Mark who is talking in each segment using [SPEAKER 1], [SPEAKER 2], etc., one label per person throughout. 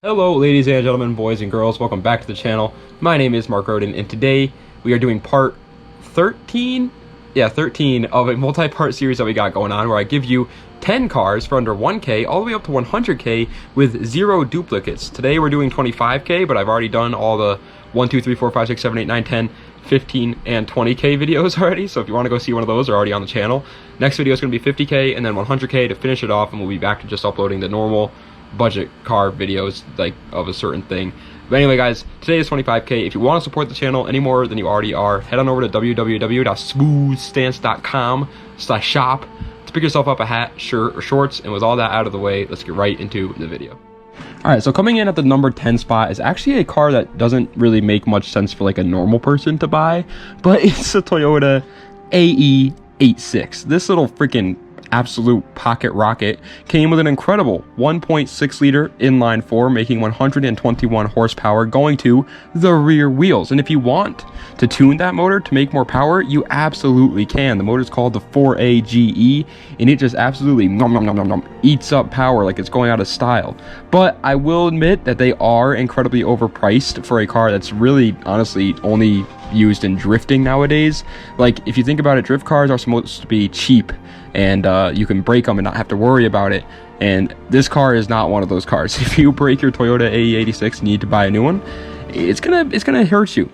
[SPEAKER 1] Hello ladies and gentlemen, boys and girls, welcome back to the channel. My name is Mark Roden and today we are doing part 13? Yeah, 13 of a multi-part series that we got going on where I give you 10 cars for under 1K all the way up to 100K with 0 duplicates. Today we're doing 25K, but I've already done all the 1, 2, 3, 4, 5, 6, 7, 8, 9, 10, 15, and 20K videos already, so if you want to go see one of those, they're already on the channel. Next video is going to be 50K and then 100K to finish it off, and we'll be back to just uploading the normal budget car videos like of a certain thing. But anyway guys, today is 25K. If you want to support the channel any more than you already are, head on over to www.smoothstance.com/shop to pick yourself up a hat, shirt, or shorts. And with all that out of the way, let's get right into the video. Alright, so coming in at the number 10 spot is actually a car that doesn't really make much sense for like a normal person to buy, but it's a Toyota AE86. This little freaking absolute pocket rocket came with an incredible 1.6 liter inline 4 making 121 horsepower going to the rear wheels. And if you want to tune that motor to make more power, you absolutely can. The motor is called the 4AGE and it just absolutely eats up power like it's going out of style. But I will admit that they are incredibly overpriced for a car that's really honestly only used in drifting nowadays. Like if you think about it, drift cars are supposed to be cheap and you can break them and not have to worry about it, and this car is not one of those cars. If you break your Toyota AE86 and you need to buy a new one, it's gonna hurt you.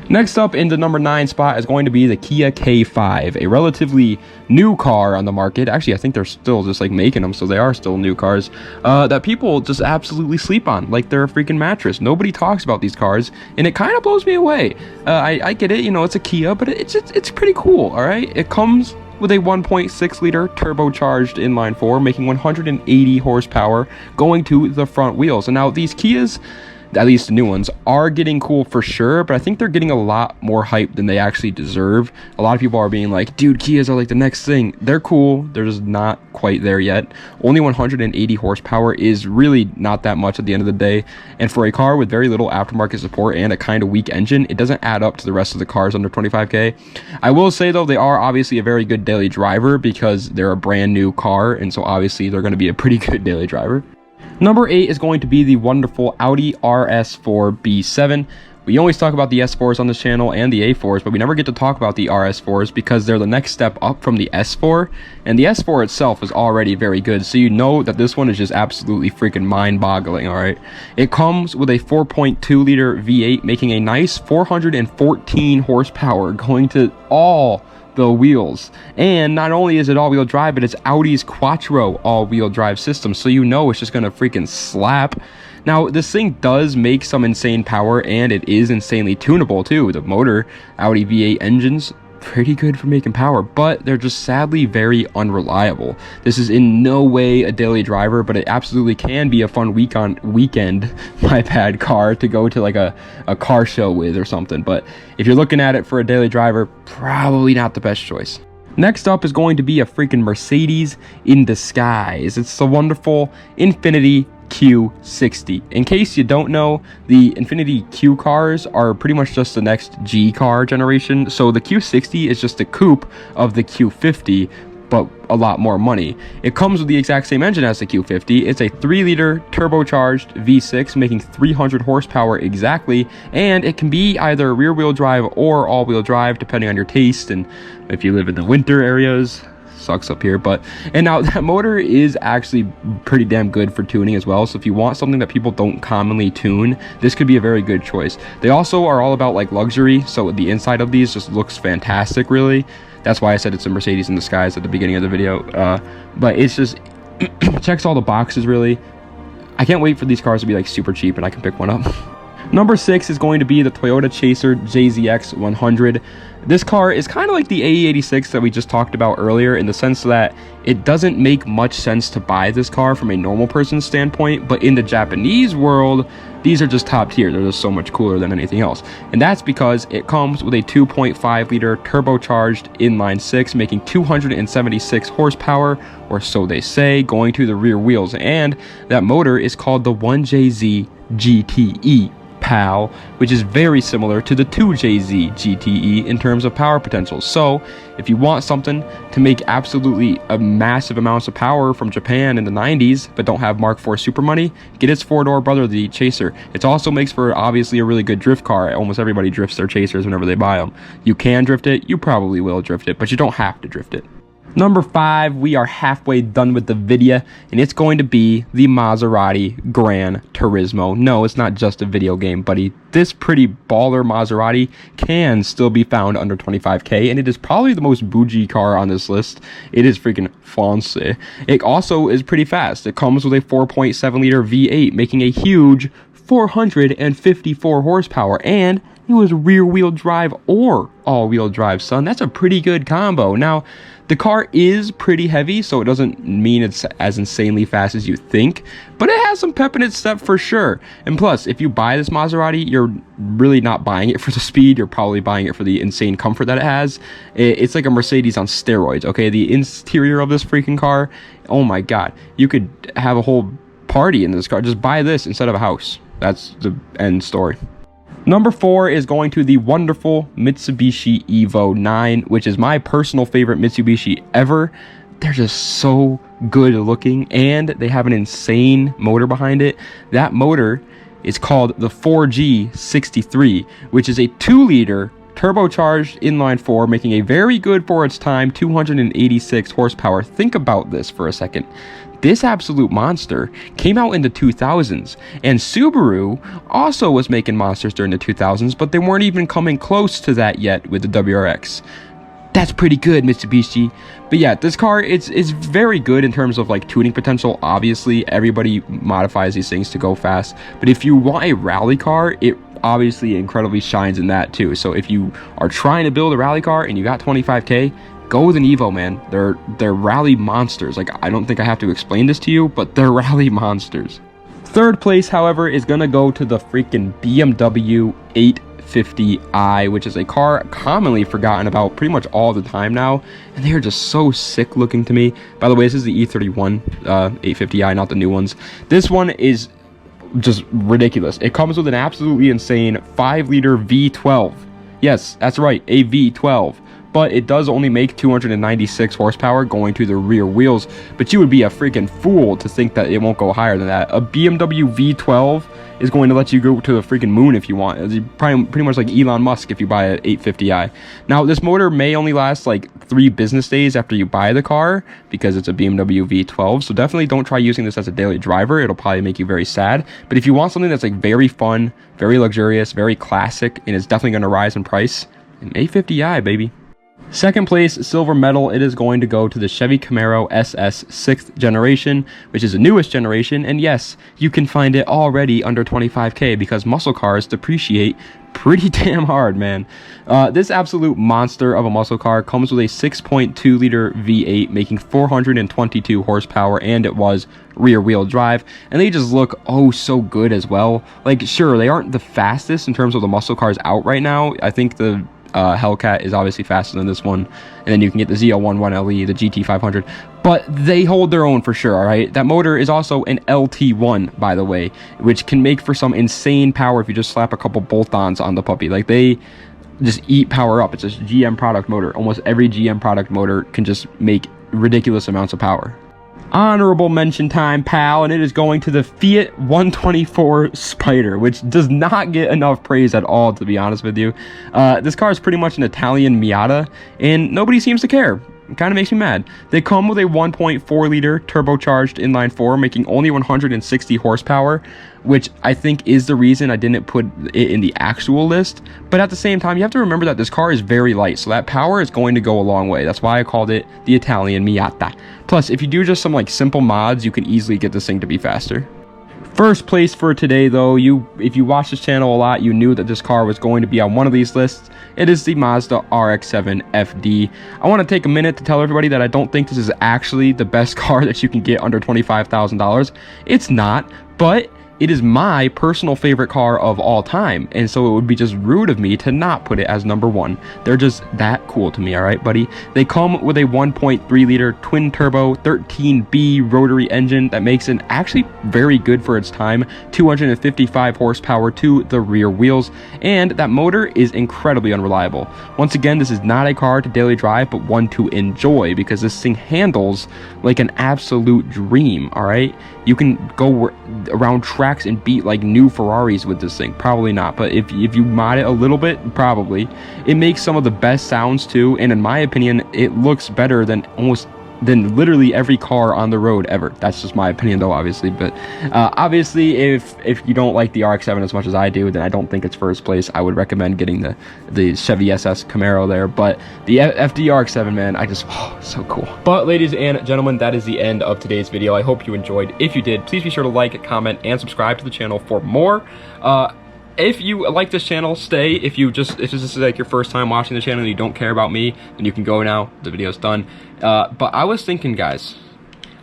[SPEAKER 1] Next up in the number 9 spot is going to be the Kia K5, a relatively new car on the market. Actually, I think they're still just like making them, so they are still new cars that people just absolutely sleep on like they're a freaking mattress. Nobody talks about these cars, and it kind of blows me away. I get it, you know, it's a Kia, but it's pretty cool. All right, it comes with a 1.6 liter turbocharged inline 4 making 180 horsepower going to the front wheels. And now these Kias, at least the new ones, are getting cool for sure, but I think they're getting a lot more hype than they actually deserve. A lot of people are being like, dude, Kias are like the next thing. They're cool, they're just not quite there yet. Only 180 horsepower is really not that much at the end of the day, and for a car with very little aftermarket support and a kind of weak engine, it doesn't add up to the rest of the cars under 25K. I will say though, they are obviously a very good daily driver because they're a brand new car, and so obviously they're going to be a pretty good daily driver. Number 8 is going to be the wonderful Audi RS4 B7. We always talk about the S4s on this channel and the A4s, but we never get to talk about the RS4s because they're the next step up from the S4, and the S4 itself is already very good, so you know that this one is just absolutely freaking mind-boggling. All right, it comes with a 4.2 liter V8 making a nice 414 horsepower going to all the wheels. And not only is it all-wheel drive, but it's Audi's Quattro all-wheel drive system, so you know it's just gonna freaking slap. Now this thing does make some insane power, and it is insanely tunable too. The motor, Audi V8 engines, pretty good for making power, but they're just sadly very unreliable. This is in no way a daily driver, but it absolutely can be a fun weekend car to go to like a car show with or something. But if you're looking at it for a daily driver, probably not the best choice. Next up is going to be a freaking Mercedes in disguise. It's the wonderful Infiniti Q60. In case you don't know, the Infiniti Q cars are pretty much just the next G car generation. So the Q60 is just a coupe of the Q50, but a lot more money. It comes with the exact same engine as the Q50. It's a 3 liter turbocharged V6 making 300 horsepower exactly, and it can be either rear wheel drive or all wheel drive depending on your taste and if you live in the winter areas. Sucks up here, and now that motor is actually pretty damn good for tuning as well, so if you want something that people don't commonly tune, this could be a very good choice. They also are all about like luxury, so the inside of these just looks fantastic really. That's why I said it's a Mercedes in disguise at the beginning of the video, but it's just checks all the boxes really. I can't wait for these cars to be like super cheap and I can pick one up. Number 6 is going to be the Toyota Chaser JZX 100. This car is kind of like the AE86 that we just talked about earlier in the sense that it doesn't make much sense to buy this car from a normal person's standpoint, but in the Japanese world, these are just top tier. They're just so much cooler than anything else. And that's because it comes with a 2.5 liter turbocharged inline 6 making 276 horsepower, or so they say, going to the rear wheels. And that motor is called the 1JZ GTE pal, which is very similar to the 2JZ GTE in terms of power potential. So if you want something to make absolutely a massive amounts of power from Japan in the 90s but don't have Mark IV super money, get its four-door brother, the Chaser. It also makes for obviously a really good drift car. Almost everybody drifts their Chasers whenever they buy them. You can drift it, you probably will drift it, but you don't have to drift it. Number 5, we are halfway done with the video, and it's going to be the Maserati Gran Turismo. No, it's not just a video game, buddy. This pretty baller Maserati can still be found under 25k, and it is probably the most bougie car on this list. It is freaking fancy. It also is pretty fast. It comes with a 4.7 liter V8, making a huge 454 horsepower, and it was rear-wheel drive or all-wheel drive, son. That's a pretty good combo. Now, the car is pretty heavy, so it doesn't mean it's as insanely fast as you think, but it has some pep in its step for sure. And plus, if you buy this Maserati, you're really not buying it for the speed. You're probably buying it for the insane comfort that it has. It's like a Mercedes on steroids, okay? The interior of this freaking car, oh my god. You could have a whole party in this car. Just buy this instead of a house. That's the end story. Number 4 is going to the wonderful Mitsubishi EVO IX, which is my personal favorite Mitsubishi ever. They're just so good looking, and they have an insane motor behind it. That motor is called the 4G63, which is a 2-liter turbocharged inline-4, making a very good for its time 286 horsepower. Think about this for a second. This absolute monster came out in the 2000s, and Subaru also was making monsters during the 2000s, but they weren't even coming close to that yet with the WRX. That's pretty good, Mitsubishi. But yeah, this car, it's very good in terms of like tuning potential. Obviously, everybody modifies these things to go fast, but if you want a rally car, it obviously incredibly shines in that too. So if you are trying to build a rally car and you got 25k, go with an Evo, man. They're rally monsters. Like, I don't think I have to explain this to you, but they're rally monsters. Third place, however, is gonna go to the freaking BMW 850i, which is a car commonly forgotten about pretty much all the time now, and they are just so sick looking to me. By the way, this is the E31 850i, not the new ones. This one is just ridiculous. It comes with an absolutely insane 5-liter V12. Yes, that's right, a V12. But it does only make 296 horsepower going to the rear wheels. But you would be a freaking fool to think that it won't go higher than that. A BMW V12 is going to let you go to the freaking moon if you want. It's pretty much like Elon Musk if you buy an 850i. Now, this motor may only last like 3 business days after you buy the car because it's a BMW V12. So definitely don't try using this as a daily driver. It'll probably make you very sad. But if you want something that's like very fun, very luxurious, very classic, and it's definitely going to rise in price, an 850i, baby. Second place, silver medal, it is going to go to the Chevy Camaro SS 6th generation, which is the newest generation, and yes, you can find it already under 25k because muscle cars depreciate pretty damn hard, man. This absolute monster of a muscle car comes with a 6.2 liter V8 making 422 horsepower, and it was rear wheel drive, and they just look oh so good as well. Like, sure, they aren't the fastest in terms of the muscle cars out right now. I think the Hellcat is obviously faster than this one, and then you can get the ZL1 1LE, the GT500, but they hold their own for sure. All right, that motor is also an LT1, by the way, which can make for some insane power if you just slap a couple bolt-ons on the puppy. Like, they just eat power up. It's a GM product motor. Almost every GM product motor can just make ridiculous amounts of power. Honorable mention time, pal, and it is going to the Fiat 124 Spider, which does not get enough praise at all, to be honest with you. This car is pretty much an Italian Miata, and nobody seems to care. It kind of makes me mad. They come with a 1.4 liter turbocharged inline-4, making only 160 horsepower, which I think is the reason I didn't put it in the actual list. But at the same time, you have to remember that this car is very light, so that power is going to go a long way. That's why I called it the Italian Miata. Plus, if you do just some like simple mods, you can easily get this thing to be faster. First place for today, though, if you watch this channel a lot, you knew that this car was going to be on one of these lists. It is the Mazda RX-7 FD. I want to take a minute to tell everybody that I don't think this is actually the best car that you can get under $25,000. It's not, but it is my personal favorite car of all time, and so it would be just rude of me to not put it as number 1. They're just that cool to me, all right, buddy? They come with a 1.3 liter twin turbo 13B rotary engine that makes it actually very good for its time, 255 horsepower to the rear wheels, and that motor is incredibly unreliable. Once again, this is not a car to daily drive, but one to enjoy, because this thing handles like an absolute dream, all right? You can go around tracks and beat like new Ferraris with this thing. Probably not, but if you mod it a little bit, probably. It makes some of the best sounds too, and in my opinion, it looks better than literally every car on the road ever. That's just my opinion though, obviously. But obviously, if you don't like the RX-7 as much as I do, then I don't think it's first place. I would recommend getting the Chevy SS Camaro there. But the FD RX-7, man, so cool. But ladies and gentlemen, that is the end of today's video. I hope you enjoyed. If you did, please be sure to like, comment, and subscribe to the channel for more. If you like this channel, stay. If this is like your first time watching the channel and you don't care about me, then you can go now. The video's done. But I was thinking, guys,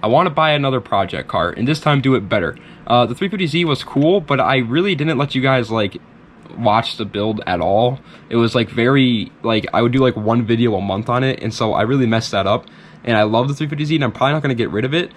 [SPEAKER 1] I want to buy another project car, and this time do it better. The 350Z was cool, but I really didn't let you guys like watch the build at all. It was like very like I would do like one video a month on it, and so I really messed that up. And I love the 350Z, and I'm probably not going to get rid of it.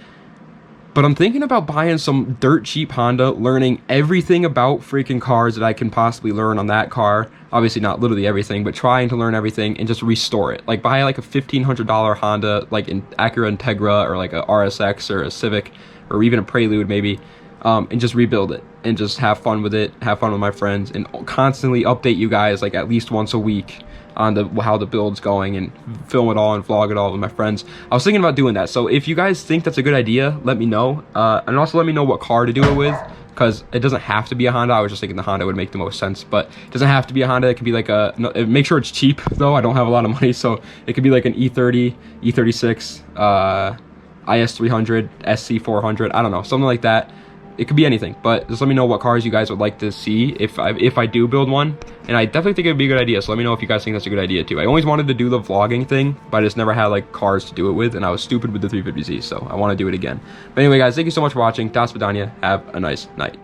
[SPEAKER 1] But I'm thinking about buying some dirt cheap Honda, learning everything about freaking cars that I can possibly learn on that car. Obviously not literally everything, but trying to learn everything and just restore it. Like buy like a $1,500 Honda, like an Acura Integra or like a RSX or a Civic or even a Prelude maybe, and just rebuild it and just have fun with it, have fun with my friends, and constantly update you guys like at least once a week on how the build's going, and film it all and vlog it all with my friends. I was thinking about doing that, so if you guys think that's a good idea, let me know, and also let me know what car to do it with, because it doesn't have to be a Honda. I was just thinking the Honda would make the most sense, but it doesn't have to be a Honda. It could be like make sure it's cheap though. I don't have a lot of money, so it could be like an E30, E36, IS300, SC400, I don't know, something like that. It could be anything, but just let me know what cars you guys would like to see if I do build one. And I definitely think it would be a good idea, so let me know if you guys think that's a good idea too. I always wanted to do the vlogging thing, but I just never had like cars to do it with, and I was stupid with the 350Z, so I want to do it again. But anyway, guys, thank you so much for watching. Das Vidania. Have a nice night.